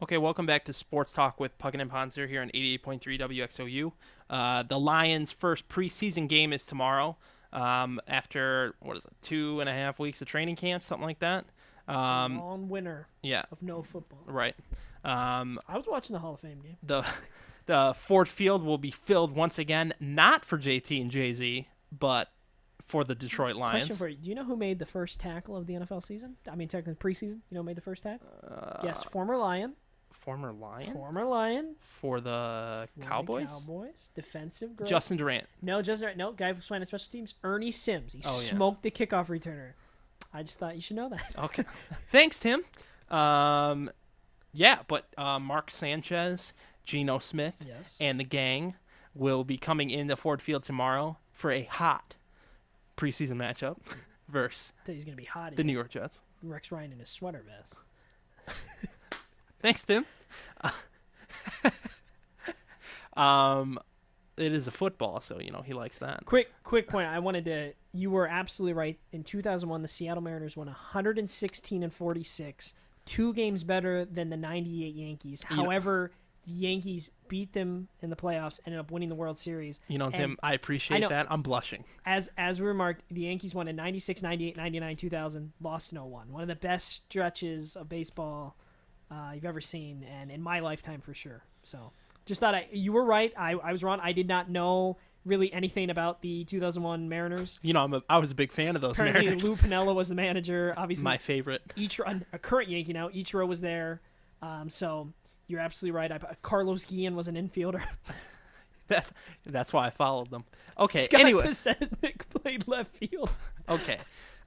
Okay, welcome back to Sports Talk with Puckett and Pontzer here on 88.3 WXOU. The Lions' first preseason game is tomorrow. After 2.5 weeks of training camp, something like that. Long winter Yeah, of no football. right. Um, I was watching the Hall of Fame game. the the Ford Field will be filled once again, not for JT and Jay Z, but for the Detroit Lions. Question for you: do you know who made the first tackle of the NFL season? I mean, technically preseason. You know who made the first tackle? Yes, former Lion. Former Lion Former Lion. for the For Cowboys. The Cowboys. Defensive great. Justin Durant. No, Justin. No, guy was playing on special teams. Ernie Sims. He Oh, yeah. smoked the kickoff returner. I just thought you should know that. Okay. Thanks, Tim. Yeah, but Mark Sanchez, Geno Smith, Yes. and the gang will be coming into Ford Field tomorrow for a hot preseason matchup versus He's gonna be hot. the New York Jets. Rex Ryan in his sweater vest. Thanks, Tim. Um, it is a football, so he likes that. Quick point. I wanted to. You were absolutely right. In 2001, the Seattle Mariners won 116-46, 2 games better than the '98 Yankees. You know- However, the Yankees beat them in the playoffs, ended up winning the World Series. Tim, I appreciate know. that. I'm blushing. As we remarked, the Yankees won in '96, '98, '99, 2000, lost in '01. One of the best stretches of baseball you've ever seen, and in my lifetime for sure. So, just thought you were right. I was wrong. I did not know really anything about the 2001 Mariners. I was a big fan of those Apparently, Mariners. Lou Piniella was the manager. Obviously, My favorite. a current Yankee now. Ichiro was there. So you're absolutely right. Carlos Guillen was an infielder. That's why I followed them. Okay. Scott Anyway. Pasenik played left field. Okay.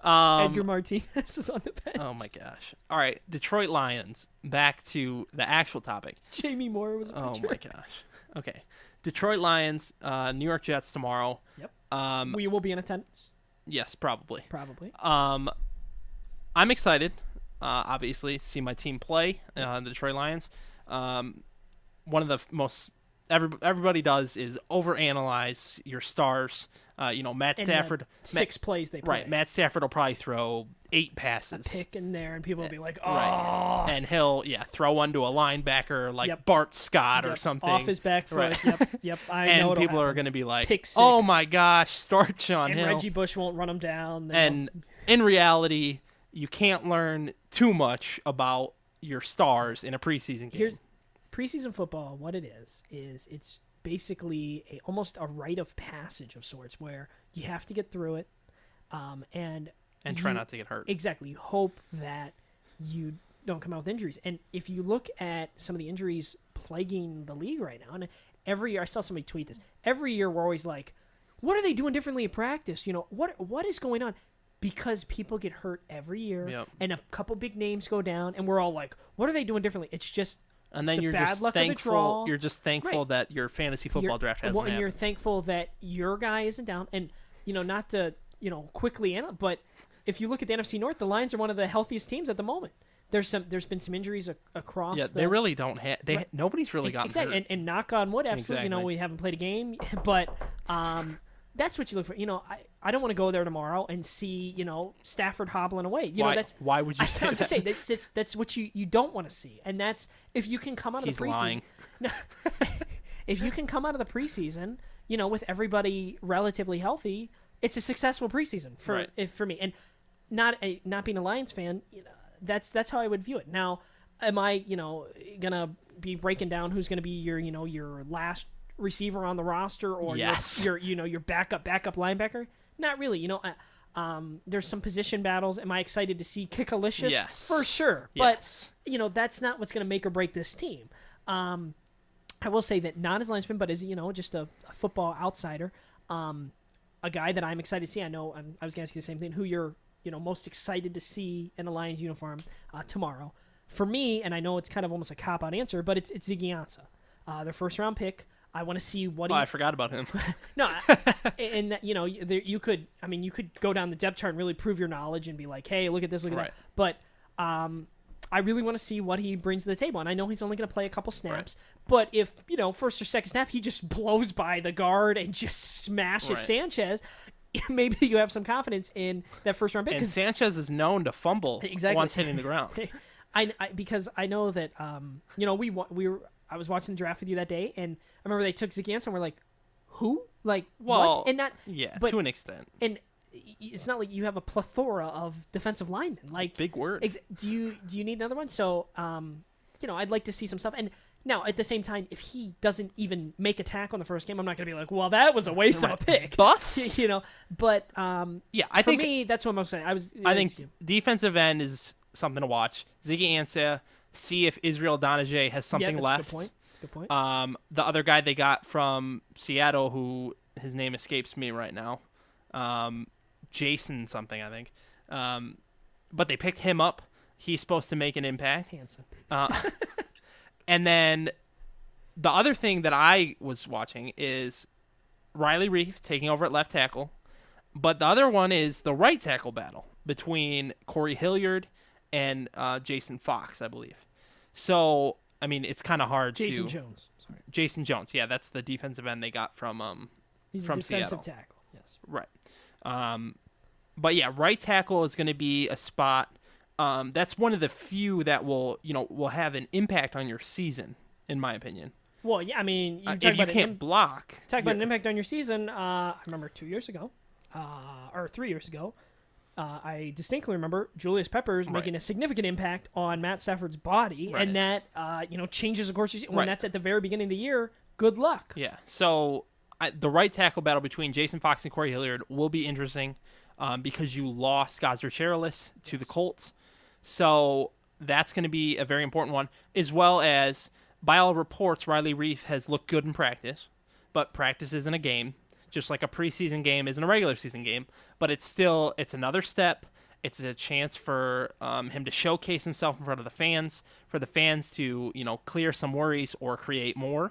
Edgar Martinez was on the bench. Oh my gosh. All right, Detroit Lions. Back to the actual topic. Jamie Moore was a Oh pitcher. my gosh. Okay. Detroit Lions, New York Jets tomorrow. Yep. We will be in attendance. Yes, probably. Probably. I'm excited. Obviously, to see my team play. The Detroit Lions. One of the most everybody does is overanalyze your stars. Matt In Stafford. the 6 plays they play. Right. Matt Stafford will probably throw 8 passes. Pick in there, and people will be like, "Oh, Right. And he'll throw one to a linebacker like Yep. Bart Scott or Yep, something. off his back foot." Right. Yep. I know. And it'll people are happen. going to be like, Pick 6. "Oh my gosh, start Sean And Hill." Reggie Bush won't run him down. And in reality, you can't learn too much about your stars in a preseason game. Here's preseason football. What it is it's basically almost a rite of passage of sorts, where you have to get through it, and try not to get hurt. Exactly. You hope that you don't come out with injuries. And if you look at some of the injuries plaguing the league right now, and every year I saw somebody tweet this. Every year we're always like, "What are they doing differently at practice? What is going on?" Because people get hurt every year, Yep. and a couple big names go down, and we're all like, "What are they doing differently?" It's just And it's then the you're bad just luck of the thankful. draw. You're just thankful Right. that your fantasy football draft hasn't well, and happened. you're thankful that your guy isn't down. And not to quickly, but if you look at the NFC North, the Lions are one of the healthiest teams at the moment. There's been some injuries across. Yeah, the, they really don't have. Right. Nobody's really gotten exactly. hurt. And knock on wood, absolutely. Exactly. We haven't played a game, but that's what you look for. I don't want to go there tomorrow and see Stafford hobbling away. Why would you say I'm that? just saying that's what you don't want to see, and that's if you can come out of He's the preseason. lying. No, if you can come out of the preseason, with everybody relatively healthy, it's a successful preseason for me. And not being a Lions fan, that's how I would view it. Now, am I gonna be breaking down who's gonna be your last receiver on the roster or Yes. your backup linebacker? Not really. There's some position battles. Am I excited to see Kickalicious? Yes. For sure. Yes. But that's not what's going to make or break this team. I will say that not as a linesman, but as just a football outsider, a guy that I'm excited to see. I know I was going to ask you the same thing. Who you're most excited to see in a Lions uniform tomorrow? For me, and I know it's kind of almost a cop out answer, but it's Ziggy Ansah, their first round pick. I want to see what I forgot about him. No, and you could go down the depth chart and really prove your knowledge and be like, hey, look at this, look at Right. that. But I really want to see what he brings to the table, and I know he's only going to play a couple snaps. But if first or second snap he just blows by the guard and just smashes Right. Sanchez, maybe you have some confidence in that first round pick. And Sanchez is known to fumble Exactly. once hitting the ground. because I know that I was watching the draft with you that day, and I remember they took Ziggy Ansah, and we're like, who? Like, Well, what? And not but, to an extent. And it's not like you have a plethora of defensive linemen. Like, big word. Do you need another one? So, I'd like to see some stuff. And now, at the same time, if he doesn't even make a tackle in the first game, I'm not going to be like, well, that was a waste of a pick. Bus? But I think for me, that's what I'm saying. I think defensive end is something to watch. Ziggy Ansah, see if Israel Donajee has something that's left. A good point. The other guy they got from Seattle, who his name escapes me right now, Jason something, I think. But they picked him up. He's supposed to make an impact. Hanson. And then the other thing that I was watching is Riley Reef taking over at left tackle. But the other one is the right tackle battle between Corey Hilliard and Jason Fox, I believe. So, I mean, it's kind of hard Jason Jones. Sorry. Jason Jones. Yeah, that's the defensive end they got from He's from a defensive Seattle. tackle. Yes. Right. But yeah, right tackle is going to be a spot. That's one of the few that will have an impact on your season, in my opinion. Well, yeah, I mean, if you can't block, talk about an impact on your season. I remember 2 years ago, or 3 years ago, I distinctly remember Julius Peppers making a significant impact on Matt Stafford's body, and that changes the course. When that's at the very beginning of the year, good luck. Yeah. So the right tackle battle between Jason Fox and Corey Hilliard will be interesting because you lost Gosder Cherilus to the Colts. So that's going to be a very important one, as well as, by all reports, Riley Reef has looked good in practice, but practice isn't a game, just like a preseason game isn't a regular season game. But it's another step. It's a chance for him to showcase himself in front of the fans, for the fans to clear some worries or create more.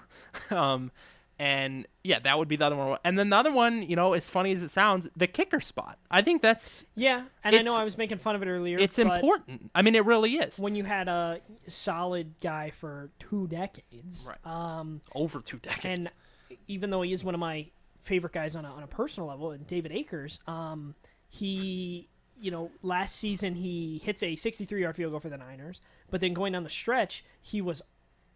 And yeah, that would be the other one. And then the other one, as funny as it sounds, the kicker spot. I think that's... Yeah, and I know I was making fun of it earlier. It's important. I mean, it really is. When you had a solid guy for 2 decades. Right. Over 2 decades. And even though he is one of my favorite guys on a personal level, David Akers, he... last season he hits a 63-yard field goal for the Niners, but then going down the stretch, he was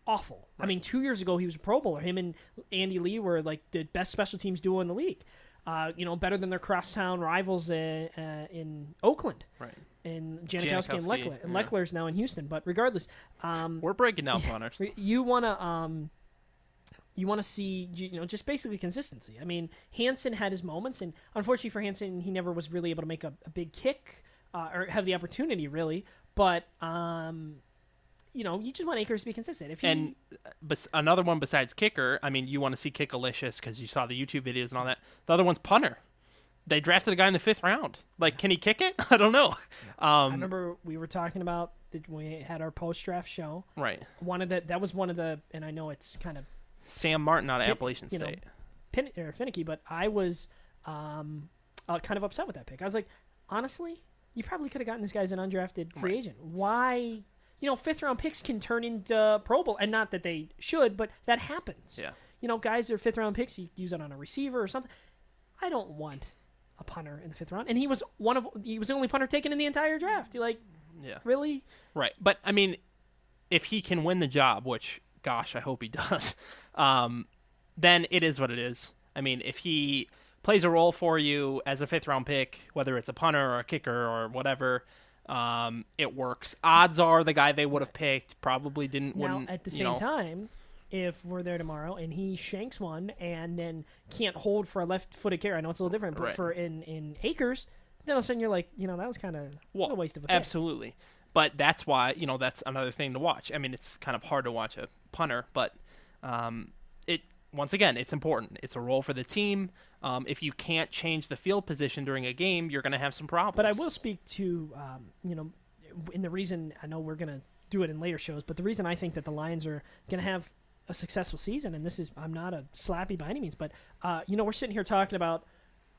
awful. Right. I mean, 2 years ago he was a Pro Bowler. Him and Andy Lee were like the best special teams duo in the league. Better than their crosstown rivals in Oakland. Right. And Janikowski and Leckler. And Leckler's now in Houston. But regardless, we're breaking down punters. You wanna see just basically consistency. I mean, Hanson had his moments, and unfortunately for Hanson, he never was really able to make a big kick or have the opportunity really. But you just want Akers to be consistent. Another one besides kicker, I mean, you want to see Kickalicious because you saw the YouTube videos and all that. The other one's punter. They drafted a guy in the 5th round. Like, can he kick it? I don't know. I remember we were talking about when we had our post-draft show. Right. That was one of the, and I know it's kind of Sam Martin out of Appalachian State. Finicky, but I was kind of upset with that pick. I was like, honestly, you probably could have gotten this guy as an undrafted free agent. Why? 5th-round picks can turn into Pro Bowl, and not that they should, but that happens. Yeah. Guys that are 5th-round picks, you use it on a receiver or something. I don't want a punter in the 5th round, and he was the only punter taken in the entire draft. You're like, yeah, really? Right. But I mean, if he can win the job, which, gosh, I hope he does, then it is what it is. I mean, if he plays a role for you as a 5th-round pick, whether it's a punter or a kicker or whatever, it works. Odds are the guy they would have picked probably wouldn't. At the same time, if we're there tomorrow and he shanks one and then can't hold for a left-footed carry, I know it's a little different, but for in Akers, then all of a sudden you're like, that was kind of a waste of a pick. Absolutely. But that's why, that's another thing to watch. I mean, it's kind of hard to watch a punter, but once again, it's important. It's a role for the team. If you can't change the field position during a game, you're going to have some problems. But I will speak to, in the reason, I know we're going to do it in later shows, but the reason I think that the Lions are going to have a successful season, and I'm not a slappy by any means, but, we're sitting here talking about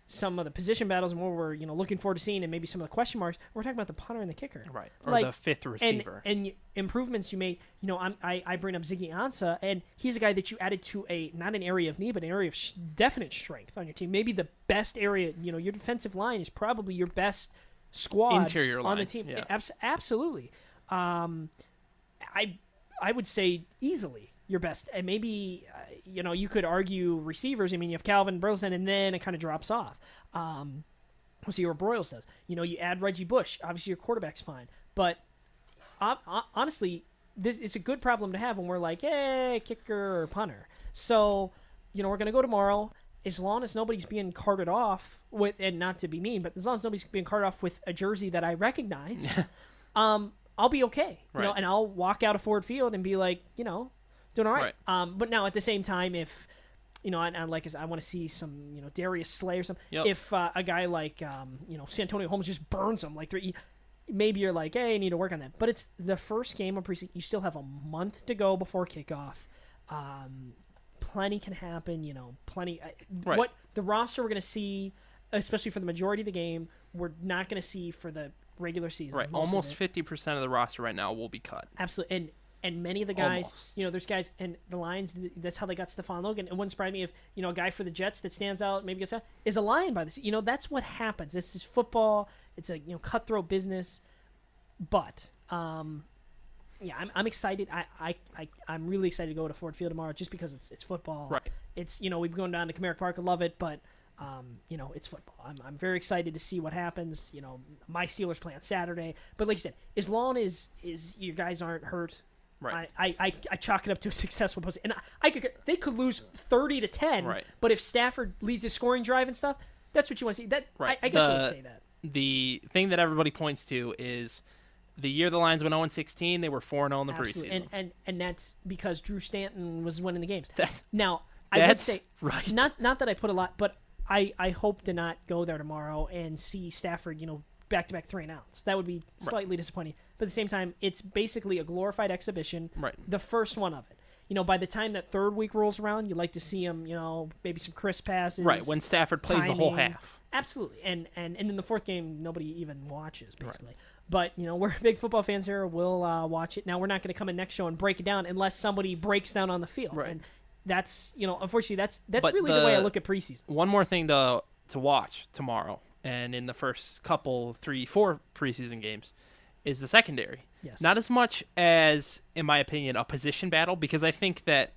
some of the position battles and what we're looking forward to seeing, and maybe some of the question marks. We're talking about the punter and the kicker, right? Or the 5th receiver, and improvements you made. I bring up Ziggy Ansah, and he's a guy that you added to not an area of need, but an area of definite strength on your team. Maybe the best area. Your defensive line is probably your best squad interior line on the team. Yeah. Absolutely. I I would say easily your best, and maybe you could argue receivers. I mean, you have Calvin Burleson, and then it kind of drops off. We'll see what Broyles does. You add Reggie Bush. Obviously, your quarterback's fine, but honestly, this it's a good problem to have when we're like, hey, kicker or punter. So, we're gonna go tomorrow. As long as nobody's being carted off with, and not to be mean, but as long as nobody's being carted off with a jersey that I recognize, I'll be okay. Right. And I'll walk out of Ford Field and be like, doing all right. But now at the same time, if and I want to see some, Darius Slay or something. Yep. If a guy like Santonio Holmes just burns them like three, maybe you're like, hey, I need to work on that. But it's the first game of preseason. You still have a month to go before kickoff. Plenty can happen, plenty. Right. What the roster we're going to see, especially for the majority of the game, we're not going to see for the regular season. Right. Almost 50% of the roster right now will be cut. Absolutely. And many of the guys, Almost. there's guys, and the Lions, that's how they got Stephon Logan. It wouldn't surprise me if, a guy for the Jets that stands out, maybe gets out, is a Lion by this. That's what happens. This is football. It's a, cutthroat business. But, yeah, I'm excited. I'm really excited to go to Ford Field tomorrow just because it's football. Right. It's, we've gone down to Comerica Park. I love it, but, it's football. I'm very excited to see what happens. My Steelers play on Saturday. But like you said, as long as you guys aren't hurt, Right. I chalk it up to a successful post. And they could lose 30-10, Right. but if Stafford leads a scoring drive and stuff, that's what you want to see. That Right. I guess I would say that. The thing that everybody points to is the year the Lions went 0-16, they were 4-0 in the Absolutely. preseason. And that's because Drew Stanton was winning the games. That's I would say right. Not that I put a lot, but I hope to not go there tomorrow and see Stafford, back-to-back 3-and-outs. That would be slightly disappointing. But at the same time, it's basically a glorified exhibition. Right. The first one of it. By the time that third week rolls around, you like to see him, maybe some crisp passes. Right, when Stafford plays the whole timing. half. Absolutely. And in the fourth game, nobody even watches, basically. Right. But, we're big football fans here. We'll watch it. Now, we're not going to come in next show and break it down unless somebody breaks down on the field. Right. And that's, unfortunately, that's really the way I look at preseason. One more thing to watch tomorrow and in the first couple, 3-4 preseason games is the secondary. Yes. Not as much as, in my opinion, a position battle, because I think that,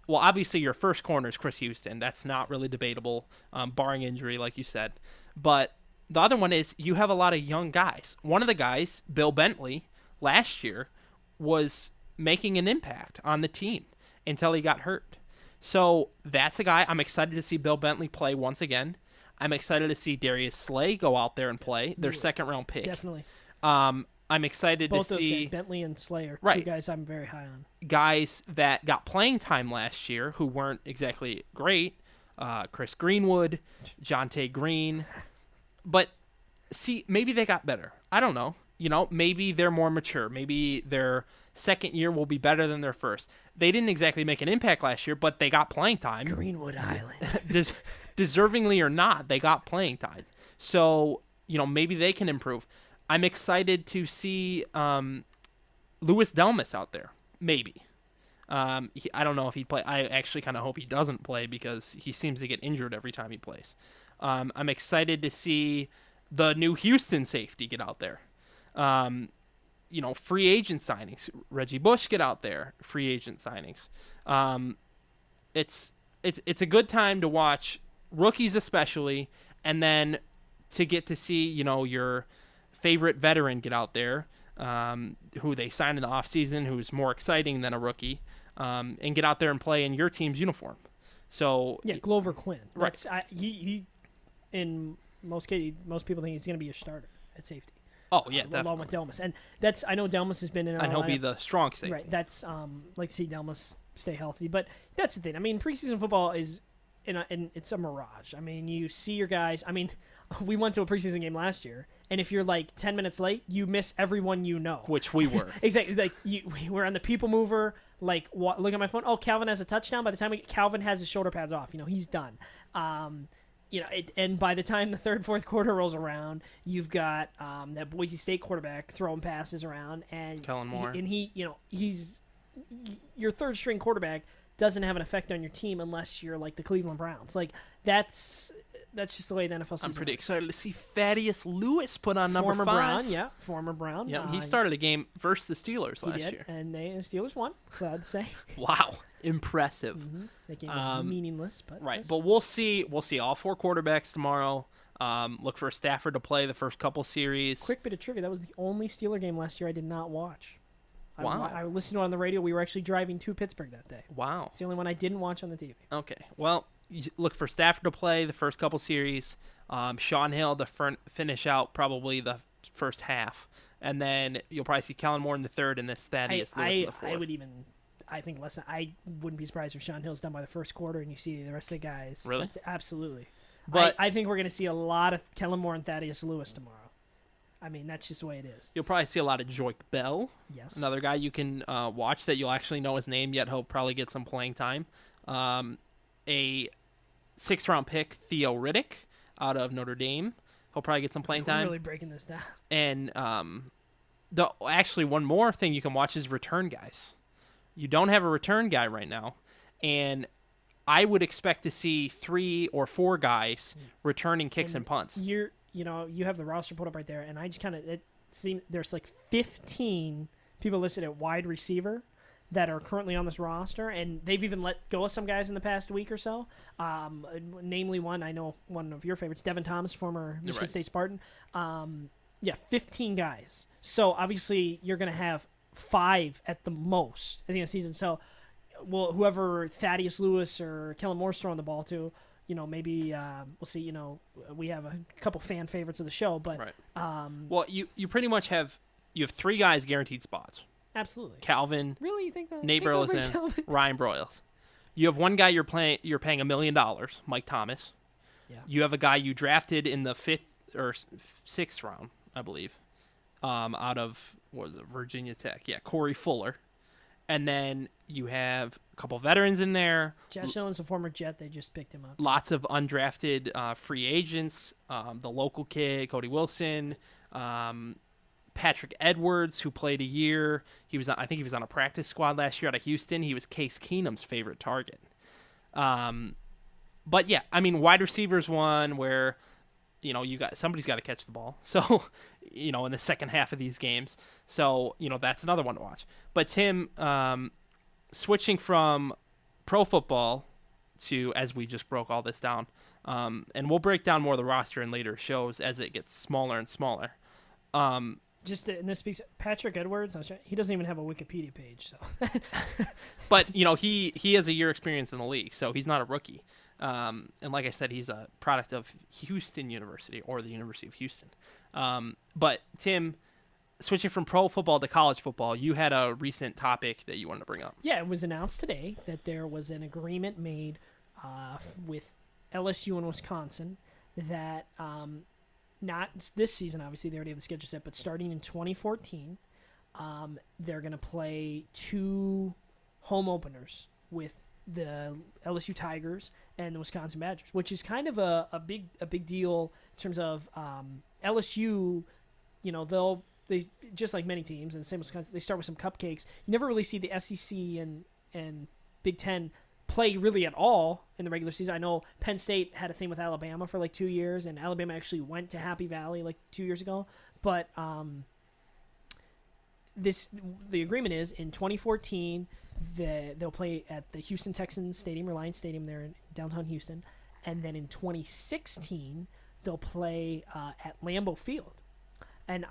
well, obviously your first corner is Chris Houston. That's not really debatable, barring injury, like you said. But the other one is you have a lot of young guys. One of the guys, Bill Bentley, last year was making an impact on the team until he got hurt. So that's a guy I'm excited to see Bill Bentley play once again. I'm excited to see Darius Slay go out there and play, their second-round pick. Definitely. I'm excited Both to those see guys, Bentley and Slay, are two Right. guys I'm very high on. guys that got playing time last year who weren't exactly great. Chris Greenwood, Jonte Green. But see, maybe they got better. I don't know. Maybe they're more mature. Maybe their second year will be better than their first. They didn't exactly make an impact last year, but they got playing time. Greenwood Island. Deservingly or not, they got playing time. So, maybe they can improve. I'm excited to see Louis Delmas out there. Maybe. I don't know if he'd play. I actually kind of hope he doesn't play because he seems to get injured every time he plays. I'm excited to see the new Houston safety get out there. Free agent signings. Reggie Bush get out there. Free agent signings. It's a good time to watch rookies especially, and then to get to see your favorite veteran get out there, who they signed in the offseason, who's more exciting than a rookie, and get out there and play in your team's uniform. So yeah, Glover Quinn. Right. He in most cases, most people think he's going to be your starter at safety. Oh yeah, along definitely. with Delmas, and that's I know Delmas has been in our And he'll be lineup. the strong safety. Right. That's like to see Delmas stay healthy, but that's the thing. I mean, preseason football is and it's a mirage. I mean, you see your guys. I mean, we went to a preseason game last year, and if you're like 10 minutes late, you miss everyone you know. Which we were. Exactly. Like we were on the people mover. Like look at my phone. Oh, Calvin has a touchdown. By the time Calvin has his shoulder pads off, he's done. And by the time the third, fourth quarter rolls around, you've got that Boise State quarterback throwing passes around, and Kellen Moore. He's your third string quarterback doesn't have an effect on your team unless you're like the Cleveland Browns. Like that's that's just the way the NFL season I'm pretty works. excited to see Thaddeus Lewis put on number Former 5. Brown, yeah, former Brown. Yeah, he started a game versus the Steelers He last did, year. and the Steelers won. Glad to say. Wow, impressive. That game was meaningless, but Right, but we'll see. We'll see all 4 quarterbacks tomorrow. Look for Stafford to play the first couple series. Quick bit of trivia: that was the only Steeler game last year I did not watch. Wow. I listened to it on the radio. We were actually driving to Pittsburgh that day. Wow. It's the only one I didn't watch on the TV. Okay. Well, you look for Stafford to play the first couple series. Sean Hill to finish out probably the first half, and then you'll probably see Kellen Moore in the third, and this Thaddeus Lewis in the fourth. I think less than, I wouldn't be surprised if Sean Hill's done by the first quarter and you see the rest of the guys. Really? That's absolutely. But I think we're going to see a lot of Kellen Moore and Thaddeus Lewis tomorrow. I mean, that's just the way it is. you'll probably see a lot of Joik Bell. Yes. Another guy you can watch that you'll actually know his name, yet he'll probably get some playing time. A 6th-round pick, Theo Riddick, out of Notre Dame. He'll probably get some playing We're time. really breaking this down. And actually, one more thing you can watch is return guys. You don't have a return guy right now, and I would expect to see 3 or 4 guys returning kicks and punts. You have the roster put up right there, and I just it seemed there's like 15 people listed at wide receiver that are currently on this roster, and they've even let go of some guys in the past week or so. Namely, one I know, one of your favorites, Devin Thomas, former Michigan State Spartan. 15 guys. So obviously you're going to have 5 at the most at the end of the season. So, whoever Thaddeus Lewis or Kellen Moore's throwing the ball to, maybe we'll see. We have a couple fan favorites of the show, but right. Well, you pretty much have 3 guys guaranteed spots. Absolutely. Calvin, Really, you think that? Nate think they'll bring Burleson, Calvin? Ryan Broyles. You have one guy you're paying $1 million, Mike Thomas. Yeah. You have a guy you drafted in the 5th or 6th round, I believe, out of Virginia Tech. Yeah, Corey Fuller. And then you have a couple veterans in there. Josh Allen's a former Jet. They just picked him up. Lots of undrafted free agents. The local kid, Cody Wilson. Patrick Edwards, who played a year. I think he was on a practice squad last year out of Houston. He was Case Keenum's favorite target. But yeah, I mean, wide receivers one where, somebody's got to catch the ball. So, in the second half of these games. So, that's another one to watch. But Tim, switching from pro football to, as we just broke all this down, and we'll break down more of the roster in later shows as it gets smaller and smaller. And this speaks Patrick Edwards. He doesn't even have a Wikipedia page, so. But he has a year experience in the league, so he's not a rookie. And like I said, he's a product of Houston University or the University of Houston. But Tim, switching from pro football to college football, you had a recent topic that you wanted to bring up. Yeah, it was announced today that there was an agreement made with LSU and Wisconsin that. Not this season, obviously, they already have the schedule set, but starting in 2014, they're going to play 2 home openers with the LSU Tigers and the Wisconsin Badgers, which is kind of a big deal in terms of LSU. They just like many teams, and same with Wisconsin, they start with some cupcakes. You never really see the SEC and Big Ten play really at all in the regular season. I know Penn State had a thing with Alabama for like 2 years, and Alabama actually went to Happy Valley like 2 years ago. But the agreement is in 2014 they'll play at the Houston Texans Stadium, Reliance Stadium there in downtown Houston, and then in 2016 they'll play at Lambeau Field. And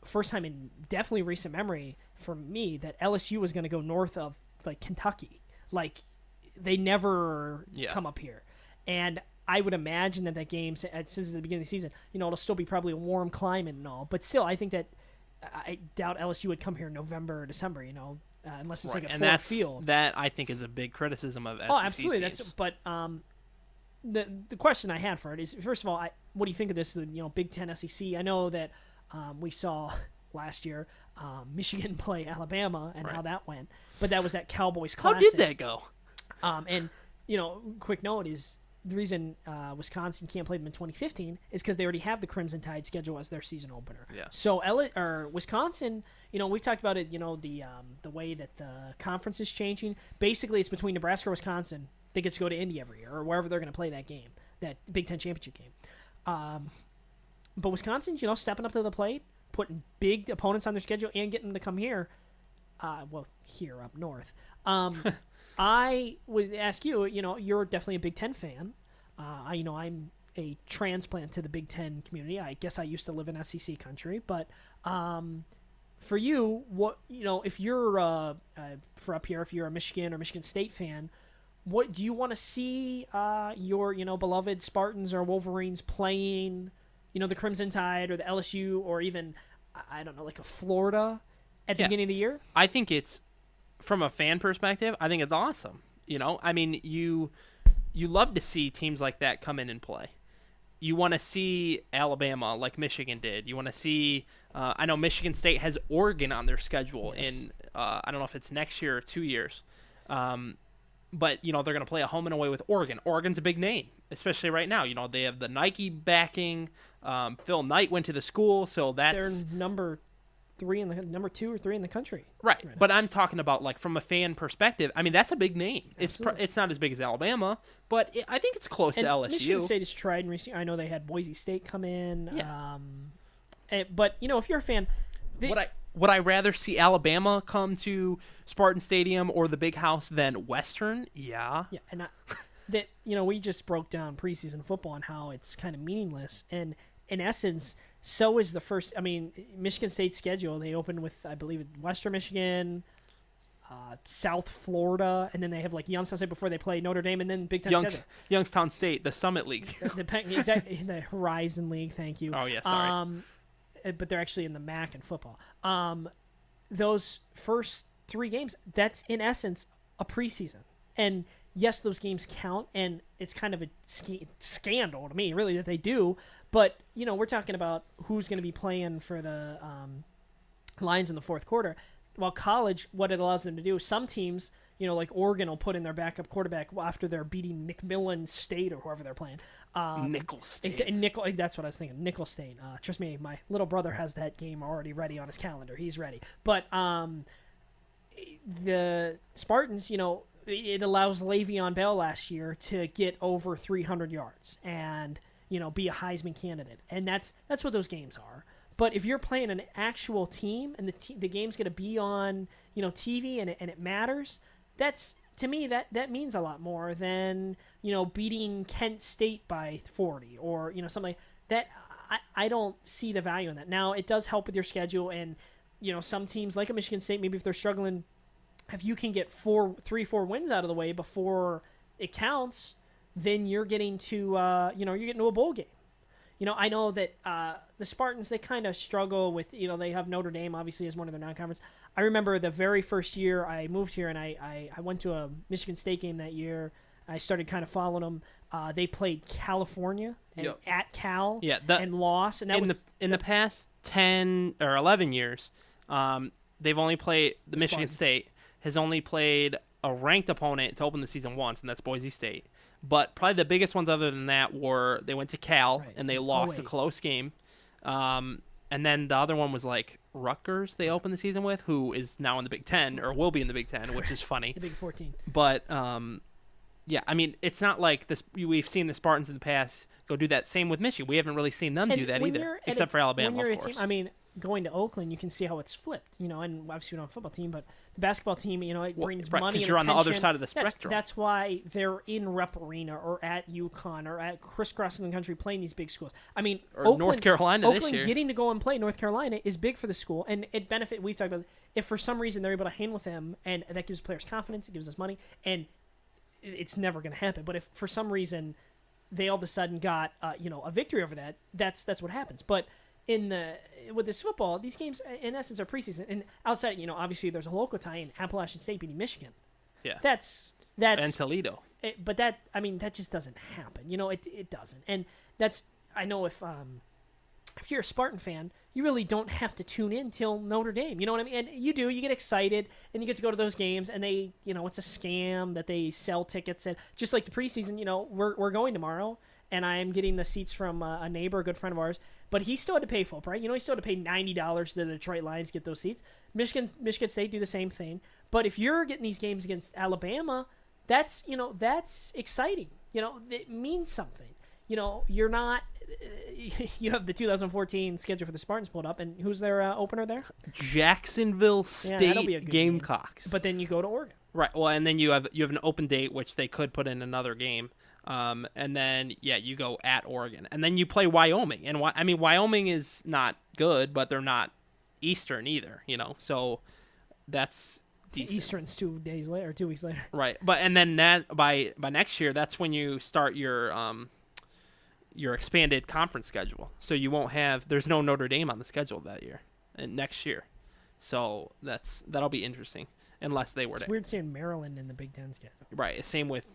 first time in definitely recent memory for me that LSU was going to go north of like Kentucky, like. They never come up here. And I would imagine that game, since the beginning of the season, it'll still be probably a warm climate and all. But still, I think that I doubt LSU would come here in November or December, unless it's like a full field. That, I think, is a big criticism of SEC absolutely. teams. But the question I had for it is, first of all, what do you think of this, Big Ten SEC? I know that we saw last year Michigan play Alabama and how that went. But that was at Cowboys Classic. How did that go? And quick note is the reason Wisconsin can't play them in 2015 is because they already have the Crimson Tide schedule as their season opener. Yeah. So Wisconsin, we've talked about it. The way that the conference is changing. Basically, it's between Nebraska or Wisconsin. They get to go to Indy every year or wherever they're going to play that game. that Big Ten championship game. But Wisconsin's, stepping up to the plate, putting big opponents on their schedule, and getting them to come here. Here up north. I would ask you, you're definitely a Big Ten fan. I'm a transplant to the Big Ten community. I guess I used to live in SEC country, but for you, what if you're for up here, if you're a Michigan or Michigan State fan, what do you want to see your beloved Spartans or Wolverines playing? The Crimson Tide or the LSU or even I don't know, like a Florida at the beginning of the year? I think it's from a fan perspective. I think it's awesome. I mean, you love to see teams like that come in and play. You want to see Alabama like Michigan did. You want to see I know Michigan State has Oregon on their schedule in I don't know if it's next year or 2 years. But, they're going to play a home and away with Oregon. Oregon's a big name, especially right now. They have the Nike backing. Phil Knight went to the school, so that's... They're number 2 or 3 in the country. Right. But I'm talking about, like, from a fan perspective, I mean, that's a big name. It's not as big as Alabama, but I think it's close to LSU. Michigan State has tried and recently. I know they had Boise State come in. Yeah. But, if you're a fan... Would I rather see Alabama come to Spartan Stadium or the Big House than Western? Yeah. Yeah, and we just broke down preseason football and how it's kind of meaningless. And in essence, so is the first. I mean, Michigan State's schedule. They open with, I believe, Western Michigan, South Florida, and then they have like Youngstown State before they play Notre Dame, and then Big Ten schedule. Youngstown State, the Summit League. Exactly, the Horizon League. Thank you. Oh yeah, sorry. But they're actually in the MAC in football. Those first 3 games, that's in essence a preseason. And yes, those games count, and it's kind of a scandal to me, really, that they do. But, we're talking about who's going to be playing for the Lions in the fourth quarter. While college, what it allows them to do, some teams, like Oregon will put in their backup quarterback after they're beating McMillan State or whoever they're playing. Nickel State. That's what I was thinking. Nickel State. Trust me, my little brother has that game already ready on his calendar. He's ready. But the Spartans, it allows Le'Veon Bell last year to get over 300 yards and, be a Heisman candidate. And that's what those games are. But if you're playing an actual team and the game's going to be on, TV and it matters, that's, to me, that means a lot more than, beating Kent State by 40 or, something like that. I don't see the value in that. Now, it does help with your schedule and, some teams like a Michigan State, maybe if they're struggling, if you can get 4 wins out of the way before it counts, then you're getting to, you're getting to a bowl game. I know that the Spartans, they kind of struggle with, they have Notre Dame, obviously, as one of their non-conference. I remember the very first year I moved here, and I went to a Michigan State game that year. I started kind of following them. They played California and at Cal and lost. And that in the past 10 or 11 years, they've only played – the Michigan Spartans. State has only played a ranked opponent to open the season once, and that's Boise State. But probably the biggest ones other than that were they went to Cal and they lost a close game. And then the other one was like Rutgers they opened the season with, who is now in the Big Ten or will be in the Big Ten, which is funny. The Big 14. But, yeah, I mean, it's not like this. We've seen the Spartans in the past go do that. Same with Michigan. We haven't really seen them do that either, except for Alabama, of course. I mean, going to Oakland, you can see how it's flipped, and obviously we don't have a football team, but the basketball team, it brings money and because you're on the other side of the spectrum. That's why they're in Rep Arena or at UConn or at crisscrossing the country playing these big schools. I mean, Oakland, North Carolina Oakland this year. Getting to go and play North Carolina is big for the school, and it benefit. We talked about if for some reason they're able to hang with them, and that gives players confidence, it gives us money, and it's never going to happen. But if for some reason they all of a sudden got a victory over that, that's what happens. But with this football, these games in essence are preseason, and outside, obviously there's a local tie in Appalachian State beating Michigan. Yeah, that's and Toledo. But that just doesn't happen. It doesn't, and that's I know if you're a Spartan fan, you really don't have to tune in till Notre Dame. You know what I mean? And you do. You get excited, and you get to go to those games, and they, it's a scam that they sell tickets, and just like the preseason, we're going tomorrow. And I'm getting the seats from a neighbor, a good friend of ours. But he still had to pay full price. He still had to pay $90 to the Detroit Lions to get those seats. Michigan State do the same thing. But if you're getting these games against Alabama, that's exciting. It means something. you're not. You have the 2014 schedule for the Spartans pulled up, and who's their opener there? Jacksonville that'll be a State good Gamecocks. But then you go to Oregon. Right. Well, and then you have an open date, which they could put in another game. And then you go at Oregon, and then you play Wyoming. And Wyoming is not good, but they're not Eastern either. So that's decent. Eastern's 2 days later, 2 weeks later. Right. But and then that by next year, that's when you start your expanded conference schedule. So you won't there's no Notre Dame on the schedule that year and next year. So that'll be interesting unless they were It's weird seeing Maryland in the Big Ten schedule. Right. Same with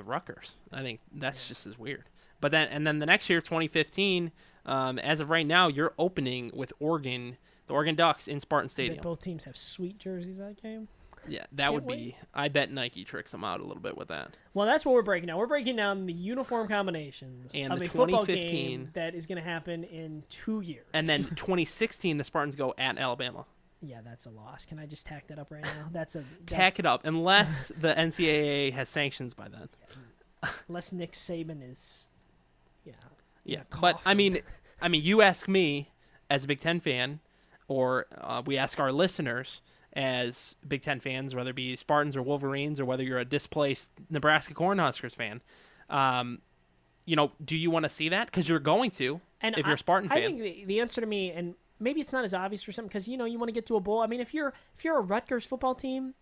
Rutgers. I think that's just as weird. But then the next year, 2015, as of right now, you're opening with Oregon, the Oregon Ducks in Spartan Stadium. Both teams have sweet jerseys that game. Yeah, that would be. I bet Nike tricks them out a little bit with that. Well, that's what we're breaking down. We're breaking down the uniform combinations and of the a football 2015 game that is going to happen in 2 years. And then 2016, the Spartans go at Alabama. Yeah, that's a loss. Can I just tack that up right now? Tack it up, unless the NCAA has sanctions by then. Unless Nick Saban is, yeah. But I mean, you ask me as a Big Ten fan, or we ask our listeners as Big Ten fans, whether it be Spartans or Wolverines, or whether you're a displaced Nebraska Cornhuskers fan. Do you want to see that? Because you're going to, if you're a Spartan fan. I think the answer to me, and maybe it's not as obvious for some, because you want to get to a bowl. I mean, if you're a Rutgers football team,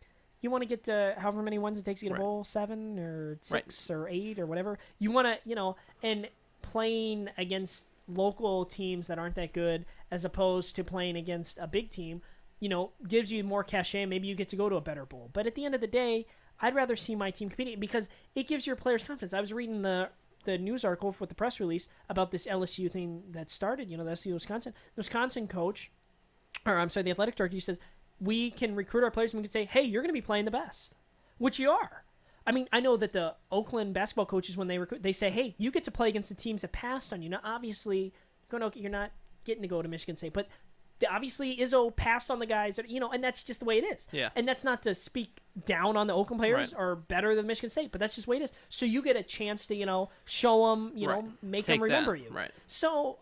you want to get to however many ones it takes to get a bowl, 7 or 6 or 8 or whatever. You want to, and playing against local teams that aren't that good, as opposed to playing against a big team, gives you more cachet. Maybe you get to go to a better bowl. But at the end of the day, I'd rather see my team competing because it gives your players confidence. I was reading the news article with the press release about this LSU thing that started, the LSU Wisconsin. The Wisconsin coach, or I'm sorry, the athletic director, he says, we can recruit our players and we can say, hey, you're going to be playing the best, which you are. I mean, I know that the Oakland basketball coaches, when they recruit, they say, hey, you get to play against the teams that passed on you. Now, obviously, you're not getting to go to Michigan State, but obviously Izzo passed on the guys that, and that's just the way it is. Yeah. And that's not to speak down on the Oakland players or better than Michigan State, but that's just the way it is. So you get a chance to, show them, make them remember you. Right. So,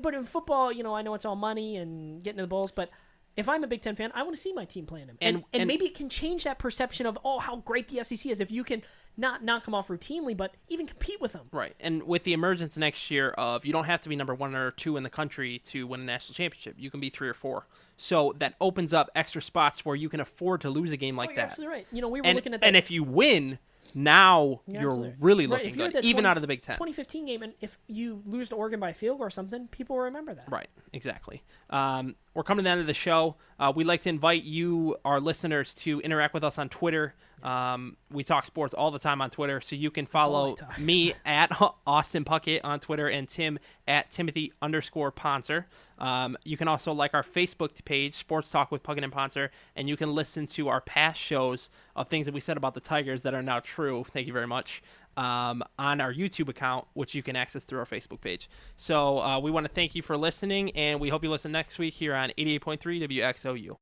but in football, I know it's all money and getting to the bowls, but if I'm a Big Ten fan, I want to see my team playing them. And maybe it can change that perception of, how great the SEC is if you can not knock them off routinely, but even compete with them. Right. And with the emergence next year of you don't have to be number 1 or 2 in the country to win a national championship. You can be 3 or 4. So that opens up extra spots where you can afford to lose a game like you're that. Absolutely right. We were looking at that. And if you win, now you're absolutely really looking good, even out of the Big Ten. 2015 game, and if you lose to Oregon by a field goal or something, people will remember that. Right, exactly. We're coming to the end of the show. We'd like to invite you, our listeners, to interact with us on Twitter. We talk sports all the time on Twitter, so you can follow me at Austin Puckett on Twitter and Tim at Timothy_Pontzer. You can also like our Facebook page, Sports Talk with Puckett and Pontzer, and you can listen to our past shows of things that we said about the Tigers that are now true. Thank you very much. On our YouTube account, which you can access through our Facebook page. So we want to thank you for listening, and we hope you listen next week here on 88.3 WXOU.